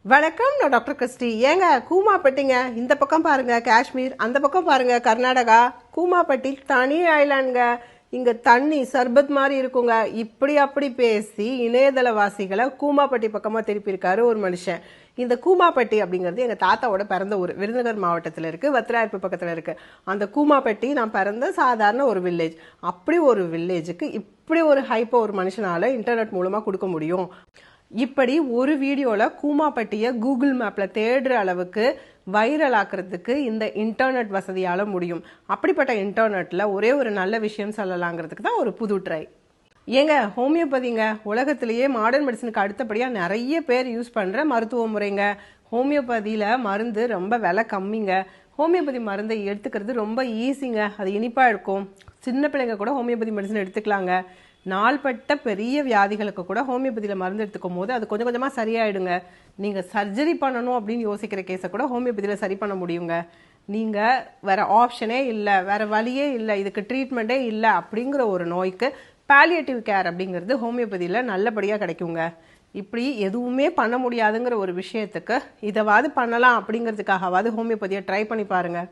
வணக்கம், நான் doctor Christie. ஏங்க கூமாப்பட்டிங்க, இந்த பக்கம் பாருங்க காஷ்மீர், அந்த பக்கம் பாருங்க கர்நாடகா. கூமாப்பட்டி தனி ஐலாண்டுங்க. இங்க தண்ணி சர்பத் மாதிரி இருக்குங்க. இப்படி அப்படி பேசி இணையதளவாசிகளை கூமாப்பட்டி பக்கமா திருப்பியிருக்காரு ஒரு மனுஷன். இந்த கூமாப்பட்டி அப்படிங்கிறது எங்க தாத்தாவோட பிறந்த ஊர். விருதுநகர் மாவட்டத்தில் இருக்கு, வத்திராயிருப்பு பக்கத்துல இருக்கு. அந்த கூமாப்பட்டி நான் பிறந்த சாதாரண ஒரு வில்லேஜ். அப்படி ஒரு வில்லேஜுக்கு இப்படி ஒரு ஹைப்பை ஒரு மனுஷனால இன்டர்நெட் மூலமா கொடுக்க முடியும். இப்படி ஒரு வீடியோவில் கூமாப்பட்டியை கூகுள் மேப்பில் தேடுற அளவுக்கு வைரல் ஆக்கிறதுக்கு இந்த இன்டர்நெட் வசதியால் முடியும். அப்படிப்பட்ட இன்டர்நெட்டில் ஒரே ஒரு நல்ல விஷயம் சொல்லலாங்கிறதுக்கு தான் ஒரு புது ட்ரை. ஏங்க ஹோமியோபதிங்க உலகத்திலேயே மாடர்ன் மெடிசனுக்கு அடுத்தபடியாக நிறைய பேர் யூஸ் பண்ணுற மருத்துவ முறைங்க. ஹோமியோபதியில் மருந்து ரொம்ப விலை கம்மிங்க. ஹோமியோபதி மருந்தை எடுத்துக்கிறது ரொம்ப ஈஸிங்க. அது இனிப்பாக இருக்கும். சின்ன பிள்ளைங்க கூட ஹோமியோபதி மெடிசன் எடுத்துக்கலாங்க. நாள்பட்ட பெரிய வியாதிகளுக்கு கூட ஹோமியோபதியில் மருந்து எடுத்துக்கும் போது அது கொஞ்சம் கொஞ்சமாக சரியாயிடுங்க. நீங்கள் சர்ஜரி பண்ணணும் அப்படின்னு யோசிக்கிற கேஸை கூட ஹோமியோபதியில் சரி பண்ண முடியுங்க. நீங்கள் வேற ஆப்ஷனே இல்லை, வேற வழியே இல்லை, இதுக்கு ட்ரீட்மெண்ட்டே இல்லை அப்படிங்கிற ஒரு நோய்க்கு பாலியேட்டிவ் கேர் அப்படிங்கிறது ஹோமியோபதியில் நல்லபடியாக கிடைக்குங்க. இப்படி எதுவுமே பண்ண முடியாதுங்கிற ஒரு விஷயத்துக்கு இதைவாது பண்ணலாம் அப்படிங்கிறதுக்காகவாது ஹோமியோபதியை ட்ரை பண்ணி பாருங்கள்.